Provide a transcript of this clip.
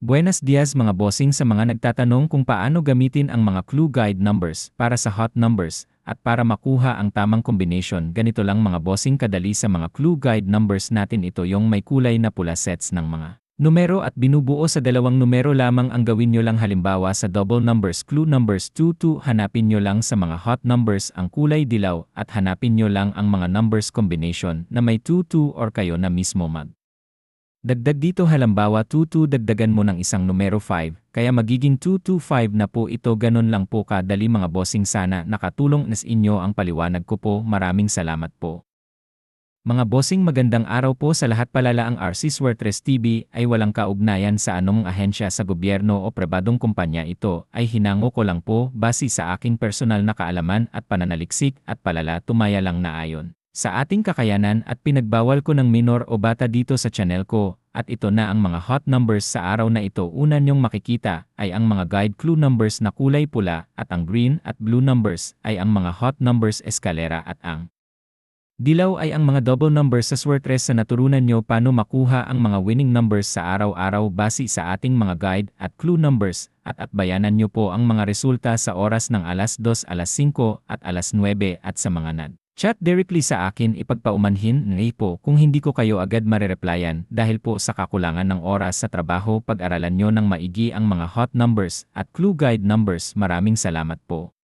Buenos dias mga bossing sa mga nagtatanong kung paano gamitin ang mga clue guide numbers para sa hot numbers at para makuha ang tamang combination. Ganito lang mga bossing kadali sa mga clue guide numbers natin, ito yung may kulay na pula sets ng mga numero at binubuo sa dalawang numero lamang. Ang gawin nyo lang halimbawa sa double numbers clue numbers 22, hanapin nyo lang sa mga hot numbers ang kulay dilaw at hanapin nyo lang ang mga numbers combination na may 22 or kayo na mismo dagdag dito. Halimbawa 22, dagdagan mo ng isang numero 5, kaya magiging 225 na po ito. Ganun lang po kadali mga bossing, sana nakatulong nas inyo ang paliwanag ko po. Maraming salamat po. Mga bossing, magandang araw po sa lahat. Palala ang RC Swertres TV ay walang kaugnayan sa anong ahensya sa gobyerno o pribadong kumpanya. Ito ay hinango ko lang po base sa aking personal na kaalaman at pananaliksik at palala tumaya lang na ayon sa ating kakayanan at pinagbawal ko ng minor o bata dito sa channel ko. At ito na ang mga hot numbers sa araw na ito. Una nyong makikita ay ang mga guide clue numbers na kulay pula at ang green at blue numbers ay ang mga hot numbers eskalera at ang dilaw ay ang mga double numbers sa Swertres. Sa naturunan nyo paano makuha ang mga winning numbers sa araw-araw base sa ating mga guide at clue numbers at bayanan nyo po ang mga resulta sa oras ng alas 2, alas 5 at alas 9 at sa mga chat directly sa akin ipagpaumanhin ngay po kung hindi ko kayo agad marereplyan dahil po sa kakulangan ng oras sa trabaho. Pag-aralan nyo ng maigi ang mga hot numbers at clue guide numbers. Maraming salamat po.